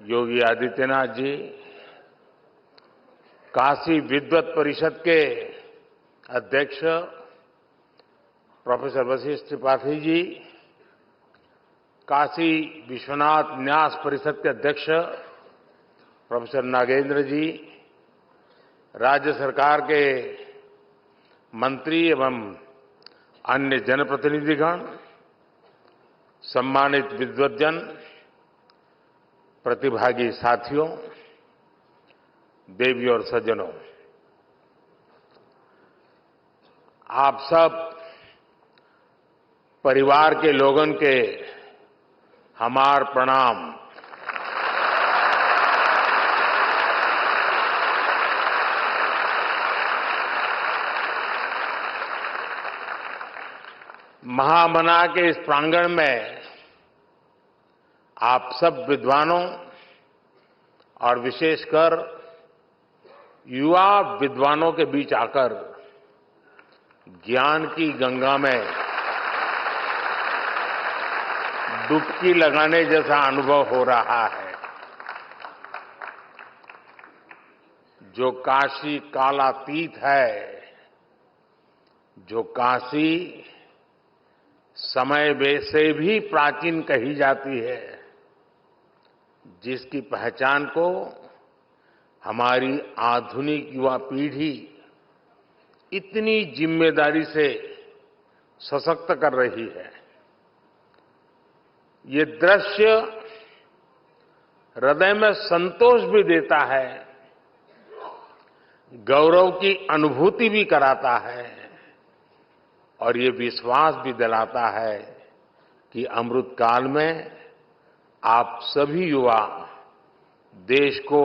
योगी आदित्यनाथ जी, काशी विद्वत परिषद के अध्यक्ष प्रोफेसर वशिष्ठ त्रिपाठी जी, काशी विश्वनाथ न्यास परिषद के अध्यक्ष प्रोफेसर नागेंद्र जी, राज्य सरकार के मंत्री एवं अन्य जनप्रतिनिधिगण, सम्मानित विद्वद्जन, प्रतिभागी साथियों, देवी और सज्जनों, आप सब परिवार के लोगन के हमार प्रणाम। महामना के इस प्रांगण में आप सब विद्वानों और विशेषकर युवा विद्वानों के बीच आकर ज्ञान की गंगा में डुबकी लगाने जैसा अनुभव हो रहा है। जो काशी कालातीत है, जो काशी समय से भी प्राचीन कही जाती है, जिसकी पहचान को हमारी आधुनिक युवा पीढ़ी इतनी जिम्मेदारी से सशक्त कर रही है, ये दृश्य हृदय में संतोष भी देता है, गौरव की अनुभूति भी कराता है और ये विश्वास भी दिलाता है कि अमृत काल में आप सभी युवा देश को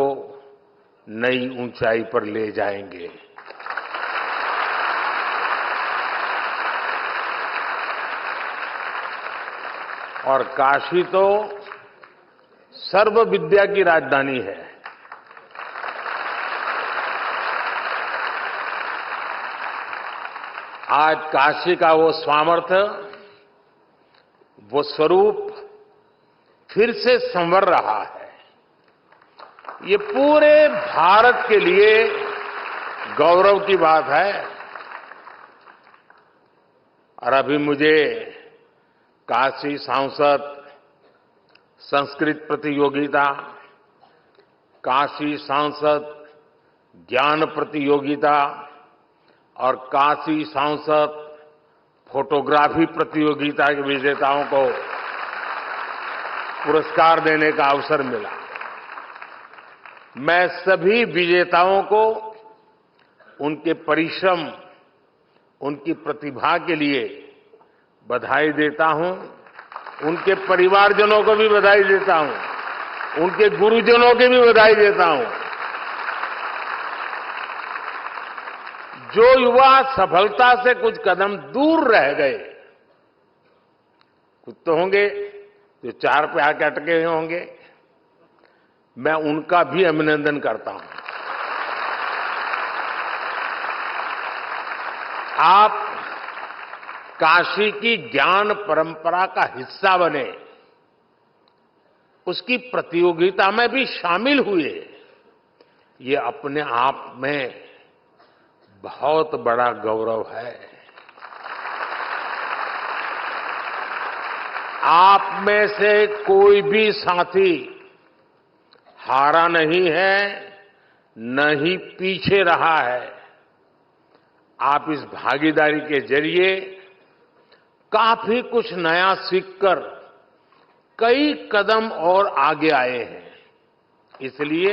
नई ऊंचाई पर ले जाएंगे। और काशी तो सर्व विद्या की राजधानी है। आज काशी का वो सामर्थ्य, वो स्वरूप फिर से संवर रहा है। ये पूरे भारत के लिए गौरव की बात है। और अभी मुझे काशी सांसद संस्कृत प्रतियोगिता, काशी सांसद ज्ञान प्रतियोगिता और काशी सांसद फोटोग्राफी प्रतियोगिता के विजेताओं को पुरस्कार देने का अवसर मिला। मैं सभी विजेताओं को उनके परिश्रम, उनकी प्रतिभा के लिए बधाई देता हूं। उनके परिवारजनों को भी बधाई देता हूं, उनके गुरुजनों की भी बधाई देता हूं। जो युवा सफलता से कुछ कदम दूर रह गए, कुछ तो होंगे जो 4 पे आके अटके हुए होंगे, मैं उनका भी अभिनंदन करता हूं। आप काशी की ज्ञान परंपरा का हिस्सा बने, उसकी प्रतियोगिता में भी शामिल हुए, ये अपने आप में बहुत बड़ा गौरव है। आप में से कोई भी साथी हारा नहीं है, न ही पीछे रहा है। आप इस भागीदारी के जरिए काफी कुछ नया सीखकर कई कदम और आगे आए हैं। इसलिए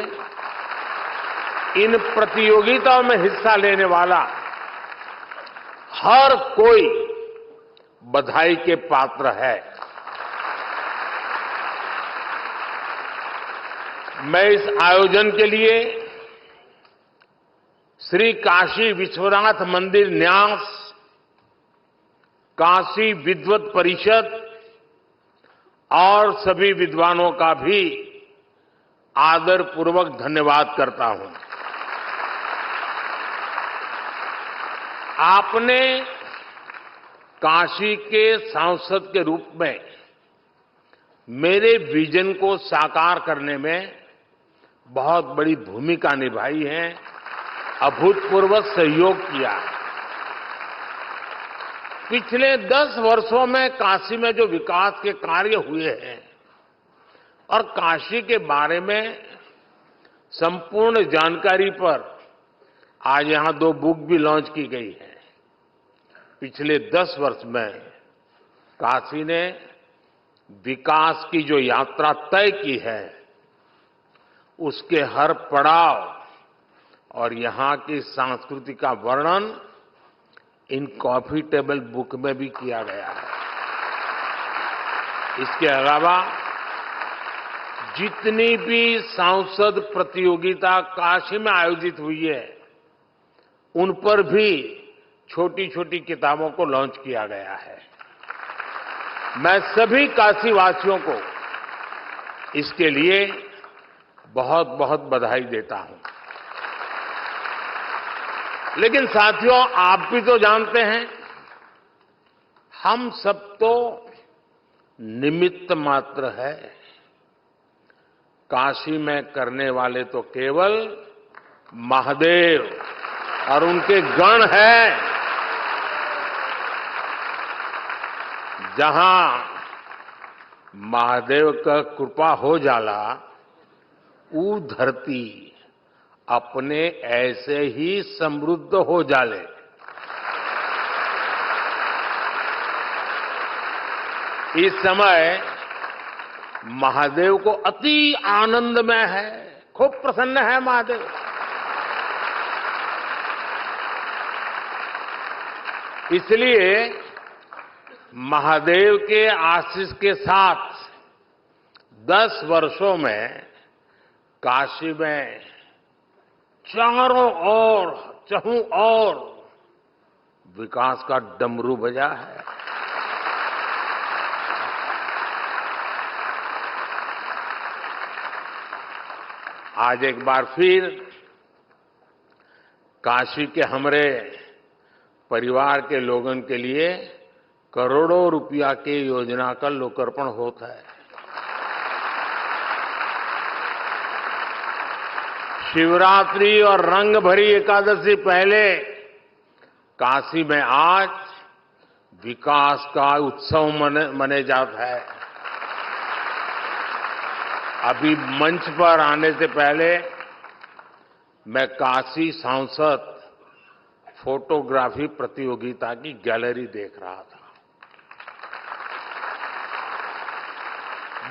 इन प्रतियोगिताओं में हिस्सा लेने वाला हर कोई बधाई के पात्र है। मैं इस आयोजन के लिए श्री काशी विश्वनाथ मंदिर न्यास, काशी विद्वत परिषद और सभी विद्वानों का भी आदरपूर्वक धन्यवाद करता हूं। आपने काशी के सांसद के रूप में मेरे विजन को साकार करने में बहुत बड़ी भूमिका निभाई है, अभूतपूर्व सहयोग किया है। पिछले 10 वर्षों में काशी में जो विकास के कार्य हुए हैं और काशी के बारे में संपूर्ण जानकारी पर आज यहां 2 बुक भी लॉन्च की गई है। पिछले 10 वर्ष में काशी ने विकास की जो यात्रा तय की है, उसके हर पड़ाव और यहां की संस्कृति का वर्णन इन कॉफी टेबल बुक में भी किया गया है। इसके अलावा जितनी भी सांसद प्रतियोगिता काशी में आयोजित हुई है, उन पर भी छोटी छोटी किताबों को लॉन्च किया गया है। मैं सभी काशीवासियों को इसके लिए बहुत बहुत बधाई देता हूं। लेकिन साथियों, आप भी तो जानते हैं, हम सब तो निमित्त मात्र है। काशी में करने वाले तो केवल महादेव और उनके गण हैं। जहां महादेव का कृपा हो जाला, ऊ धरती अपने ऐसे ही समृद्ध हो जाले। इस समय महादेव को अति आनंद में है, खूब प्रसन्न है महादेव। इसलिए महादेव के आशीष के साथ 10 वर्षों में काशी में चारों ओर चहुं ओर विकास का डमरू बजा है। आज एक बार फिर काशी के हमारे परिवार के लोगों के लिए करोड़ों रुपया के योजना का लोकार्पण होता है। शिवरात्रि और रंग भरी एकादशी पहले काशी में आज विकास का उत्सव मने जाता है। अभी मंच पर आने से पहले मैं काशी सांसद फोटोग्राफी प्रतियोगिता की गैलरी देख रहा था।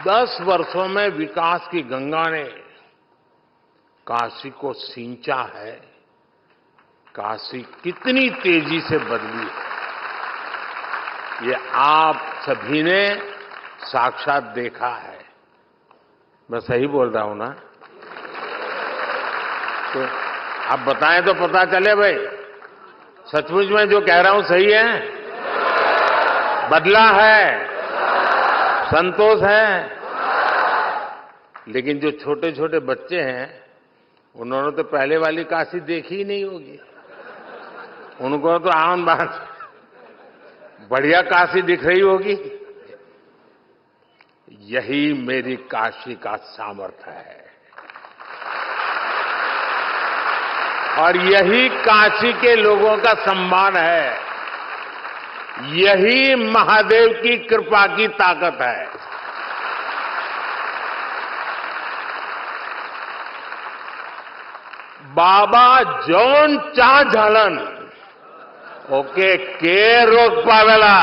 10 वर्षों में विकास की गंगा ने काशी को सींचा है। काशी कितनी तेजी से बदली है, ये आप सभी ने साक्षात देखा है। मैं सही बोल रहा हूं ना? तो आप बताएं तो पता चले भाई, सचमुच में जो कह रहा हूं सही है? बदला है, संतोष है। लेकिन जो छोटे छोटे बच्चे हैं, उन्होंने तो पहले वाली काशी देखी ही नहीं होगी। उनको तो आम बात बढ़िया काशी दिख रही होगी। यही मेरी काशी का सामर्थ्य है और यही काशी के लोगों का सम्मान है। यही महादेव की कृपा की ताकत है। बाबा जौन चा झालन ओके के रोक पावेला।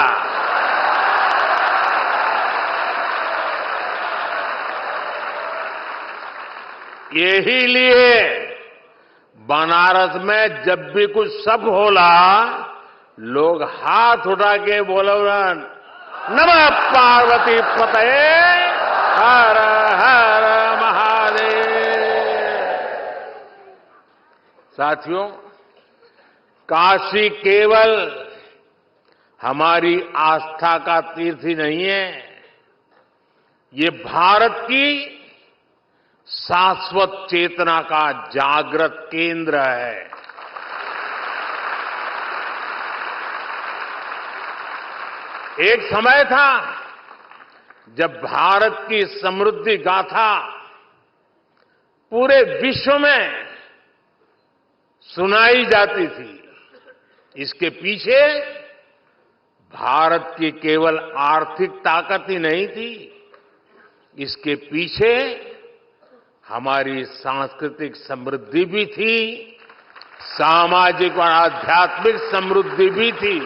यही लिए बनारस में जब भी कुछ सब होला, लोग हाथ उठा के बोलन, नमः पार्वती पतये हर हर महादेव। साथियों, काशी केवल हमारी आस्था का तीर्थ ही नहीं है, ये भारत की शाश्वत चेतना का जागृत केंद्र है। एक समय था जब भारत की समृद्धि गाथा पूरे विश्व में सुनाई जाती थी, इसके पीछे भारत की केवल आर्थिक ताकत ही नहीं थी, इसके पीछे हमारी सांस्कृतिक समृद्धि भी थी, सामाजिक और आध्यात्मिक समृद्धि भी थी।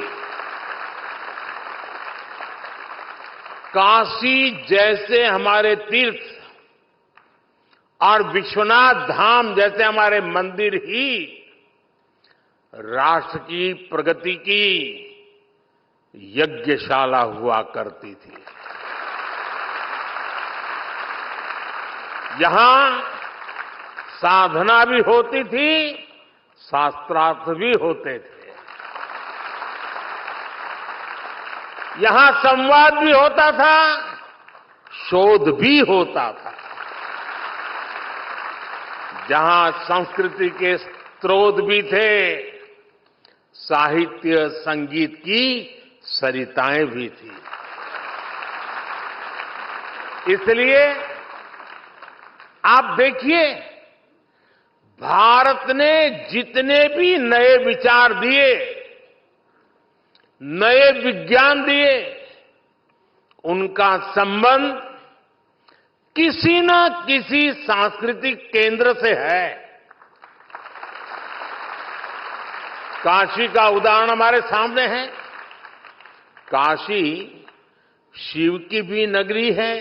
काशी जैसे हमारे तीर्थ और विश्वनाथ धाम जैसे हमारे मंदिर ही राष्ट्र की प्रगति की यज्ञशाला हुआ करती थी। यहां साधना भी होती थी, शास्त्रार्थ भी होते थे। यहां संवाद भी होता था, शोध भी होता था। जहां संस्कृति के स्रोत भी थे, साहित्य संगीत की सरिताएं भी थी। इसलिए आप देखिए, भारत ने जितने भी नए विचार दिए, नए विज्ञान दिए, उनका संबंध किसी न किसी सांस्कृतिक केंद्र से है। काशी का उदाहरण हमारे सामने है। काशी शिव की भी नगरी है,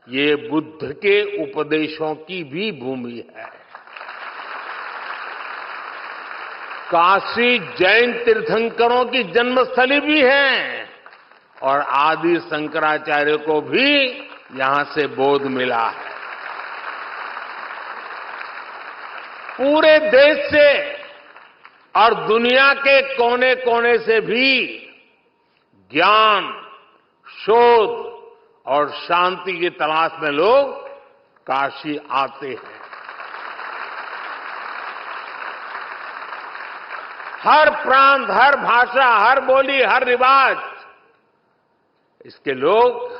ये बुद्ध के उपदेशों की भी भूमि है। काशी जैन तीर्थंकरों की जन्मस्थली भी है और आदि शंकराचार्य को भी यहां से बोध मिला है। पूरे देश से और दुनिया के कोने कोने से भी ज्ञान, शोध और शांति की तलाश में लोग काशी आते हैं। हर प्रांत, हर भाषा, हर बोली, हर रिवाज, इसके लोग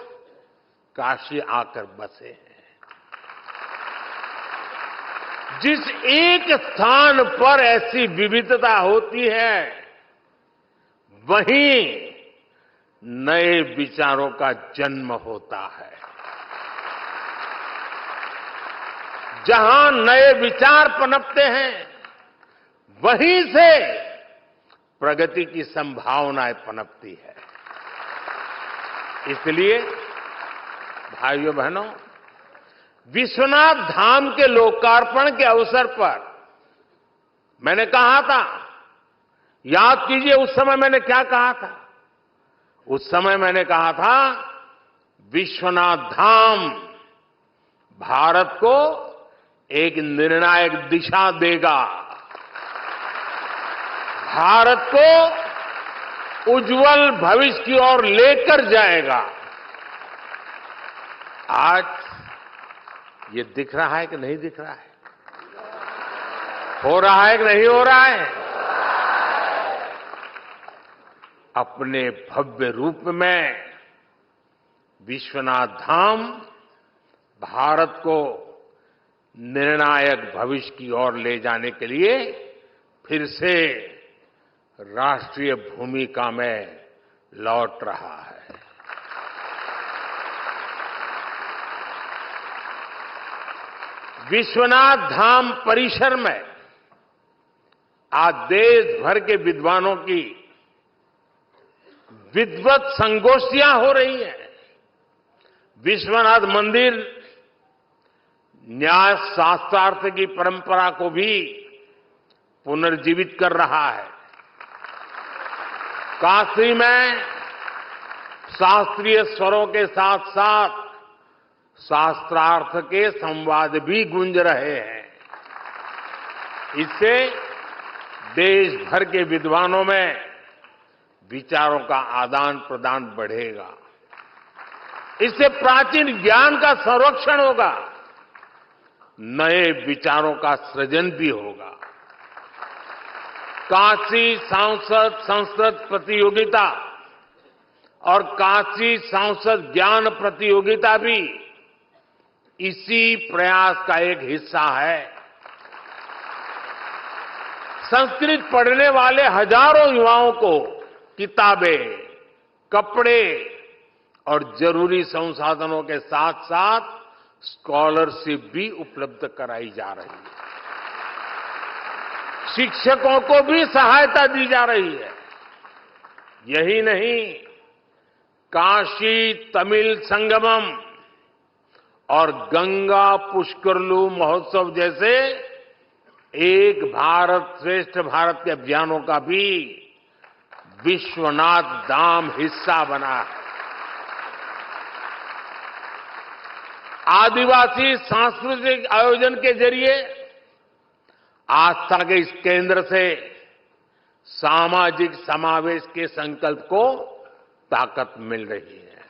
काशी आकर बसे हैं। जिस एक स्थान पर ऐसी विविधता होती है, वहीं नए विचारों का जन्म होता है। जहां नए विचार पनपते हैं, वहीं से प्रगति की संभावनाएं पनपती है। इसलिए भाइयों बहनों, विश्वनाथ धाम के लोकार्पण के अवसर पर मैंने कहा था, याद कीजिए उस समय मैंने क्या कहा था। उस समय मैंने कहा था, विश्वनाथ धाम भारत को एक निर्णायक दिशा देगा, भारत को उज्जवल भविष्य की ओर लेकर जाएगा। आज ये दिख रहा है कि नहीं दिख रहा है? हो रहा है कि नहीं हो रहा है? अपने भव्य रूप में विश्वनाथ धाम भारत को निर्णायक भविष्य की ओर ले जाने के लिए फिर से राष्ट्रीय भूमिका में लौट रहा है। विश्वनाथ धाम परिसर में आज देश भर के विद्वानों की विद्वत संगोष्ठियां हो रही हैं। विश्वनाथ मंदिर न्याय शास्त्रार्थ की परंपरा को भी पुनर्जीवित कर रहा है। काशी में शास्त्रीय स्वरों के साथ साथ शास्त्रार्थ के संवाद भी गूंज रहे हैं। इससे देश भर के विद्वानों में विचारों का आदान प्रदान बढ़ेगा। इससे प्राचीन ज्ञान का संरक्षण होगा, नए विचारों का सृजन भी होगा। काशी संस्कृत प्रतियोगिता और काशी संसद ज्ञान प्रतियोगिता भी इसी प्रयास का एक हिस्सा है। संस्कृत पढ़ने वाले हजारों युवाओं को किताबें, कपड़े और जरूरी संसाधनों के साथ साथ स्कॉलरशिप भी उपलब्ध कराई जा रही है। शिक्षकों को भी सहायता दी जा रही है। यही नहीं, काशी तमिल संगमम और गंगा पुष्करलू महोत्सव जैसे एक भारत श्रेष्ठ भारत के अभियानों का भी विश्वनाथ धाम हिस्सा बना है। आदिवासी सांस्कृतिक आयोजन के जरिए आस्था के इस केंद्र से सामाजिक समावेश के संकल्प को ताकत मिल रही है।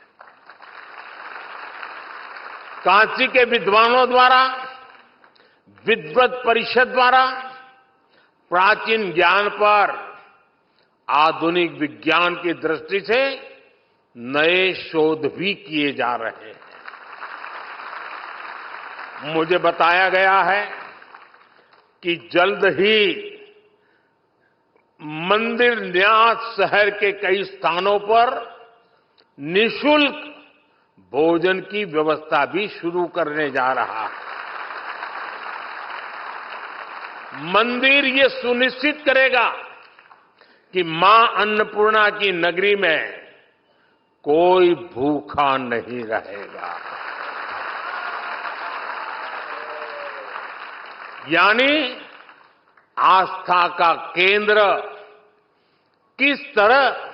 काशी के विद्वानों द्वारा, विद्वत परिषद द्वारा प्राचीन ज्ञान पर आधुनिक विज्ञान की दृष्टि से नए शोध भी किए जा रहे हैं। मुझे बताया गया है कि जल्द ही मंदिर न्यास शहर के कई स्थानों पर निःशुल्क भोजन की व्यवस्था भी शुरू करने जा रहा है। मंदिर ये सुनिश्चित करेगा कि मां अन्नपूर्णा की नगरी में कोई भूखा नहीं रहेगा। यानी आस्था का केंद्र किस तरह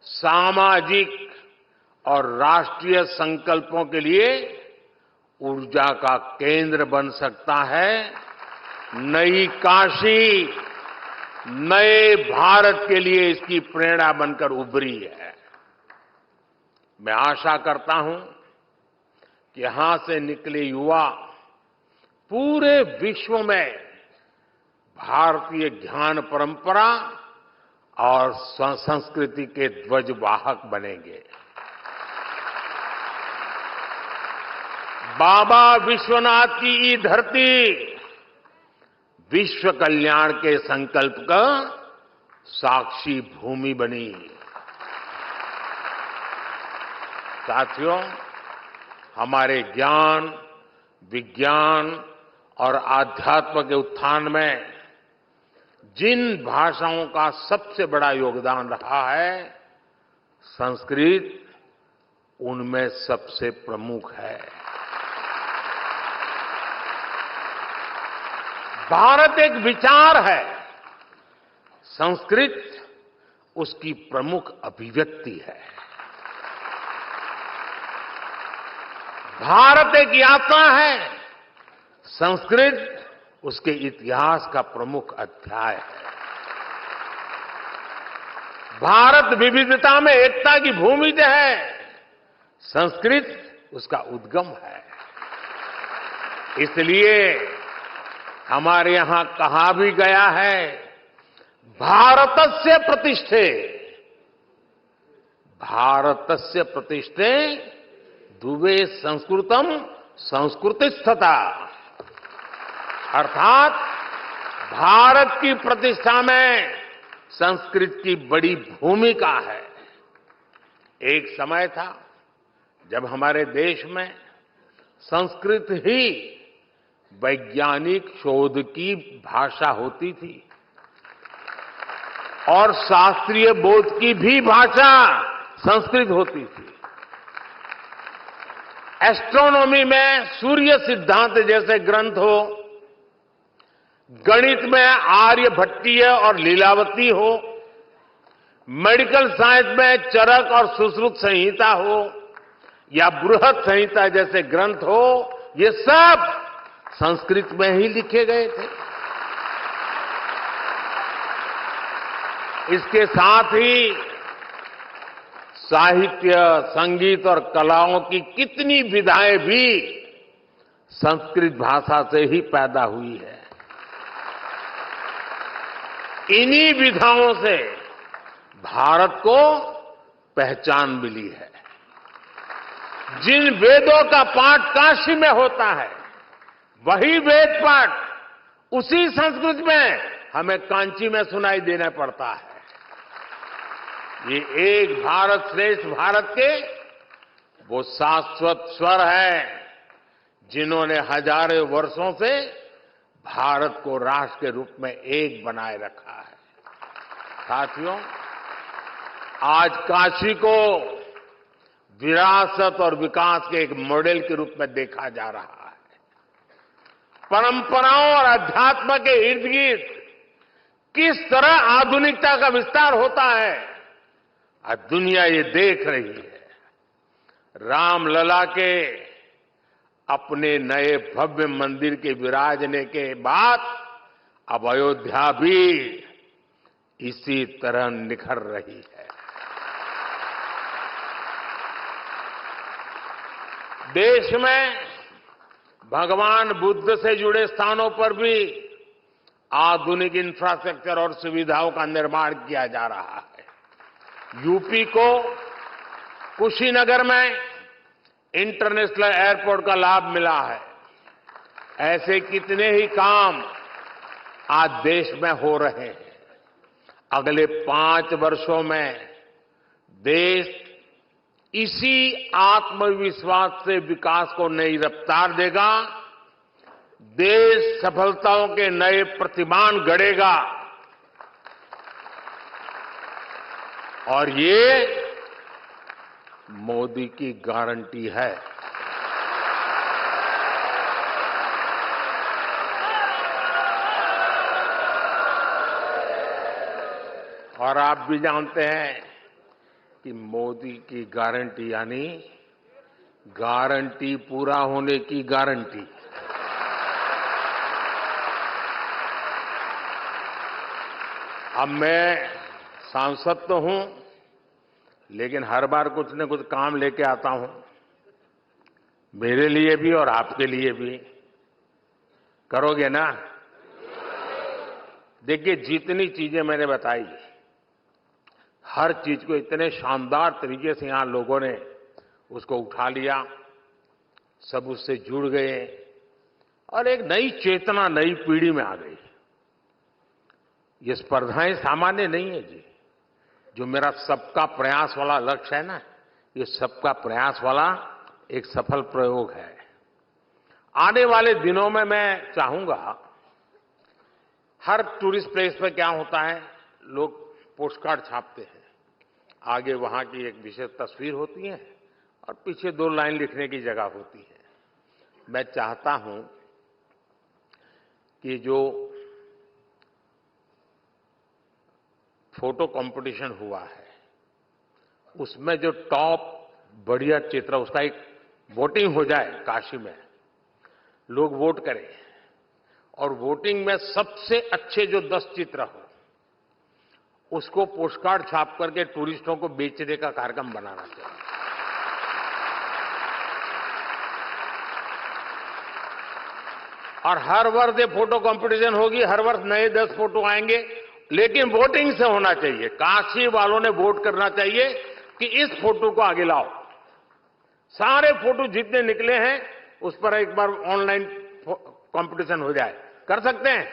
सामाजिक और राष्ट्रीय संकल्पों के लिए ऊर्जा का केंद्र बन सकता है। नई काशी नए भारत के लिए इसकी प्रेरणा बनकर उभरी है। मैं आशा करता हूं कि यहां से निकले युवा पूरे विश्व में भारतीय ज्ञान परंपरा और संस्कृति के ध्वजवाहक बनेंगे। बाबा विश्वनाथ की ये धरती विश्व कल्याण के संकल्प का साक्षी भूमि बनी। साथियों, हमारे ज्ञान, विज्ञान और आध्यात्म के उत्थान में जिन भाषाओं का सबसे बड़ा योगदान रहा है, संस्कृत उनमें सबसे प्रमुख है। भारत एक विचार है, संस्कृत उसकी प्रमुख अभिव्यक्ति है। भारत एक यात्रा है, संस्कृत उसके इतिहास का प्रमुख अध्याय है। भारत विविधता में एकता की भूमि है, संस्कृत उसका उद्गम है। इसलिए हमारे यहां कहा भी गया है, भारतस्य प्रतिष्ठे, भारतस्य प्रतिष्ठे दुवे संस्कृतम संस्कृतिस्थता। अर्थात भारत की प्रतिष्ठा में संस्कृत की बड़ी भूमिका है। एक समय था जब हमारे देश में संस्कृत ही वैज्ञानिक शोध की भाषा होती थी और शास्त्रीय बोध की भी भाषा संस्कृत होती थी। एस्ट्रोनॉमी में सूर्य सिद्धांत जैसे ग्रंथ हो, गणित में आर्यभट्टीय और लीलावती हो, मेडिकल साइंस में चरक और सुश्रुत संहिता हो या बृहत संहिता जैसे ग्रंथ हो, ये सब संस्कृत में ही लिखे गए थे। इसके साथ ही साहित्य, संगीत और कलाओं की कितनी विधाएं भी संस्कृत भाषा से ही पैदा हुई है। इन्हीं विधाओं से भारत को पहचान मिली है। जिन वेदों का पाठ काशी में होता है, वही वेद पाठ उसी संस्कृत में हमें कांची में सुनाई देना पड़ता है। ये एक भारत श्रेष्ठ भारत के वो शाश्वत स्वर हैं जिन्होंने हजारों वर्षों से भारत को राष्ट्र के रूप में एक बनाए रखा है। साथियों, आज काशी को विरासत और विकास के एक मॉडल के रूप में देखा जा रहा है। परंपराओं और अध्यात्म के इर्द गिर्द किस तरह आधुनिकता का विस्तार होता है, आज दुनिया ये देख रही है। रामलला के अपने नए भव्य मंदिर के विराजने के बाद अब अयोध्या भी इसी तरह निखर रही है। देश में भगवान बुद्ध से जुड़े स्थानों पर भी आधुनिक इंफ्रास्ट्रक्चर और सुविधाओं का निर्माण किया जा रहा है। यूपी को कुशीनगर में इंटरनेशनल एयरपोर्ट का लाभ मिला है। ऐसे कितने ही काम आज देश में हो रहे हैं। अगले 5 वर्षों में देश इसी आत्मविश्वास से विकास को नई रफ्तार देगा। देश सफलताओं के नए प्रतिमान गढ़ेगा और ये मोदी की गारंटी है। और आप भी जानते हैं कि मोदी की गारंटी यानी गारंटी पूरा होने की गारंटी। अब मैं सांसद तो हूं, लेकिन हर बार कुछ न कुछ काम लेके आता हूं, मेरे लिए भी और आपके लिए भी। करोगे ना? देखिए, जितनी चीजें मैंने बताई, हर चीज को इतने शानदार तरीके से यहां लोगों ने उसको उठा लिया, सब उससे जुड़ गए और एक नई चेतना नई पीढ़ी में आ गई। ये स्पर्धाएं सामान्य नहीं है जी। जो मेरा सबका प्रयास वाला लक्ष्य है ना, ये सबका प्रयास वाला एक सफल प्रयोग है। आने वाले दिनों में मैं चाहूंगा, हर टूरिस्ट प्लेस पे क्या होता है, लोग पोस्टकार्ड छापते हैं। आगे वहां की एक विशेष तस्वीर होती है और पीछे 2 लाइन लिखने की जगह होती है। मैं चाहता हूं कि जो फोटो कंपटीशन हुआ है, उसमें जो टॉप बढ़िया चित्र, उसका एक वोटिंग हो जाए काशी में, लोग वोट करें और वोटिंग में सबसे अच्छे जो 10 चित्र हो उसको पोस्टकार्ड छाप करके टूरिस्टों को बेचने का कार्यक्रम बनाना चाहिए। और हर वर्ष ये फोटो कंपटीशन होगी, हर वर्ष नए 10 फोटो आएंगे, लेकिन वोटिंग से होना चाहिए। काशी वालों ने वोट करना चाहिए कि इस फोटो को आगे लाओ। सारे फोटो जितने निकले हैं उस पर एक बार ऑनलाइन कंपटीशन हो जाए। कर सकते हैं?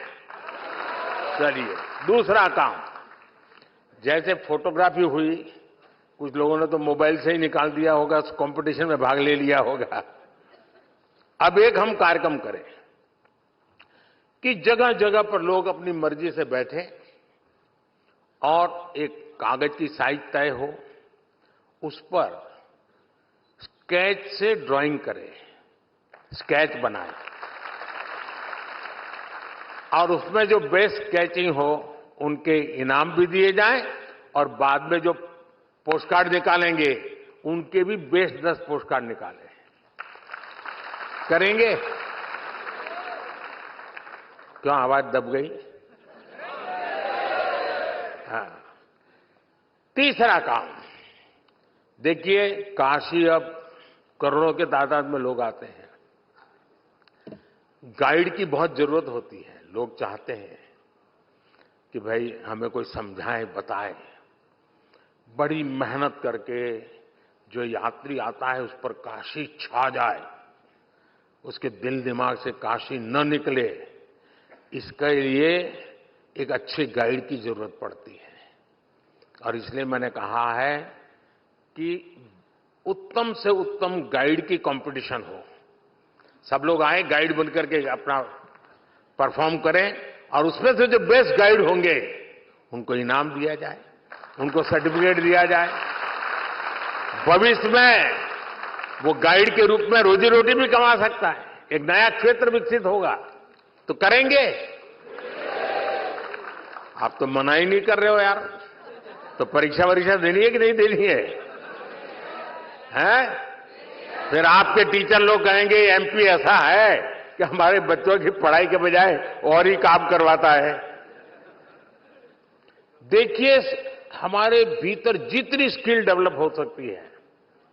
चलिए, दूसरा काम, जैसे फोटोग्राफी हुई, कुछ लोगों ने तो मोबाइल से ही निकाल दिया होगा, कंपटीशन में भाग ले लिया होगा। अब एक हम कार्यक्रम करें कि जगह जगह पर लोग अपनी मर्जी से बैठे और एक कागज की साइज तय हो, उस पर स्केच से ड्राइंग करें, स्केच बनाएं और उसमें जो बेस्ट स्केचिंग हो उनके इनाम भी दिए जाएं और बाद में जो पोस्टकार्ड निकालेंगे उनके भी बेस्ट 10 पोस्टकार्ड निकालें। करेंगे? क्यों आवाज दब गई? हाँ। तीसरा काम, देखिए, काशी अब करोड़ों के तादाद में लोग आते हैं। गाइड की बहुत जरूरत होती है। लोग चाहते हैं कि भाई हमें कोई समझाए, बताए। बड़ी मेहनत करके जो यात्री आता है उस पर काशी छा जाए, उसके दिल दिमाग से काशी न निकले, इसके लिए एक अच्छे गाइड की जरूरत पड़ती है। और इसलिए मैंने कहा है कि उत्तम से उत्तम गाइड की कंपटीशन हो। सब लोग आए, गाइड बनकर के अपना परफॉर्म करें और उसमें से जो बेस्ट गाइड होंगे उनको इनाम दिया जाए, उनको सर्टिफिकेट दिया जाए। भविष्य में वो गाइड के रूप में रोजी रोटी भी कमा सकता है, एक नया क्षेत्र विकसित होगा। तो करेंगे? आप तो मना ही नहीं कर रहे हो यार। तो परीक्षा देनी है कि नहीं देनी है? हैं? फिर आपके टीचर लोग कहेंगे एमपी ऐसा है कि हमारे बच्चों की पढ़ाई के बजाय और ही काम करवाता है। देखिए, हमारे भीतर जितनी स्किल डेवलप हो सकती है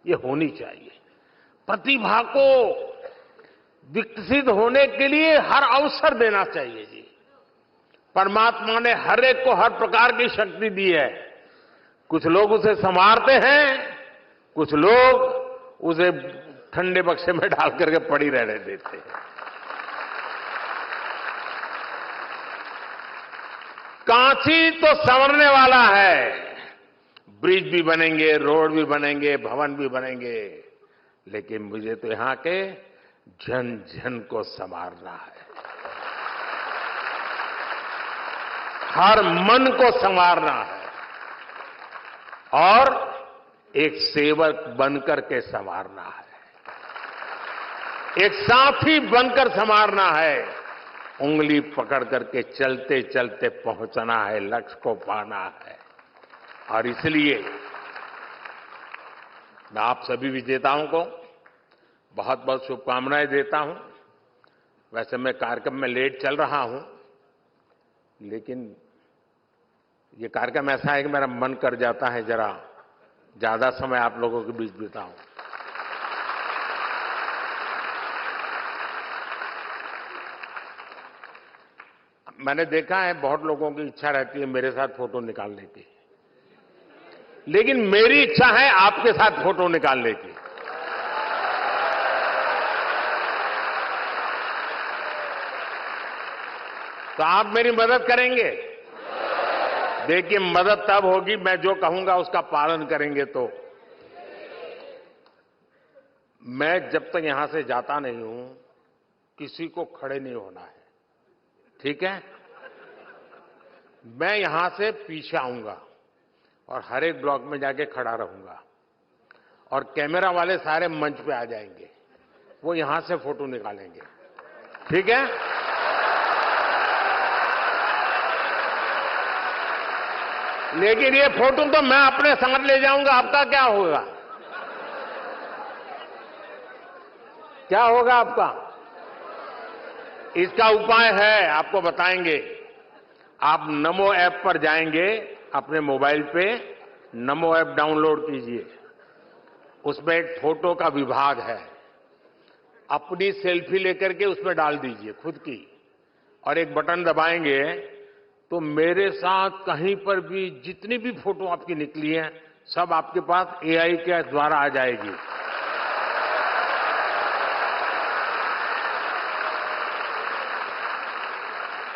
ये होनी चाहिए। प्रतिभा को विकसित होने के लिए हर अवसर देना चाहिए जी। परमात्मा ने हर एक को हर प्रकार की शक्ति दी है। कुछ लोग उसे संवारते हैं, कुछ लोग उसे ठंडे बक्से में डाल करके पड़ी रहने देते हैं। कांची तो संवरने वाला है, ब्रिज भी बनेंगे, रोड भी बनेंगे, भवन भी बनेंगे, लेकिन मुझे तो यहां के जन जन को संवारना है, हर मन को संवारना है और एक सेवक बनकर के संवारना है, एक साथी बनकर संवारना है, उंगली पकड़ करके चलते चलते पहुंचना है, लक्ष्य को पाना है। और इसलिए मैं आप सभी विजेताओं को बहुत बहुत शुभकामनाएं देता हूं। वैसे मैं कार्यक्रम में लेट चल रहा हूं, लेकिन ये कार्यक्रम ऐसा है कि मेरा मन कर जाता है जरा ज्यादा समय आप लोगों के बीच बिताऊं। मैंने देखा है बहुत लोगों की इच्छा रहती है मेरे साथ फोटो निकालने की, लेकिन मेरी इच्छा है आपके साथ फोटो निकालने की। तो आप मेरी मदद करेंगे? देखिए, मदद तब होगी मैं जो कहूंगा उसका पालन करेंगे। तो मैं जब तक यहां से जाता नहीं हूं किसी को खड़े नहीं होना है, ठीक है? मैं यहां से पीछे आऊंगा और हर एक ब्लॉक में जाके खड़ा रहूंगा और कैमरा वाले सारे मंच पे आ जाएंगे, वो यहां से फोटो निकालेंगे, ठीक है? लेकिन ये फोटो तो मैं अपने संग ले जाऊंगा, आपका क्या होगा? क्या होगा आपका? इसका उपाय है, आपको बताएंगे। आप नमो ऐप पर जाएंगे, अपने मोबाइल पे नमो ऐप डाउनलोड कीजिए, उसमें एक फोटो का विभाग है, अपनी सेल्फी लेकर के उसमें डाल दीजिए खुद की, और एक बटन दबाएंगे तो मेरे साथ कहीं पर भी जितनी भी फोटो आपकी निकली है सब आपके पास एआई के द्वारा आ जाएगी।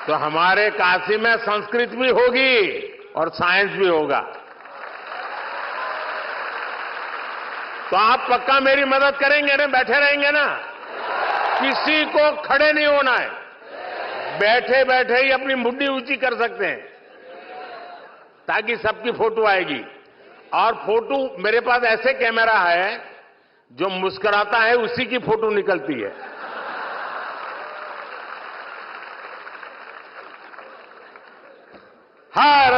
तो हमारे काशी में संस्कृत भी होगी और साइंस भी होगा। तो आप पक्का मेरी मदद करेंगे ना? बैठे रहेंगे ना? किसी को खड़े नहीं होना है, बैठे बैठे ही अपनी मुट्ठी ऊंची कर सकते हैं ताकि सबकी फोटो आएगी। और फोटो मेरे पास ऐसे कैमरा है जो मुस्कुराता है उसी की फोटो निकलती है। हर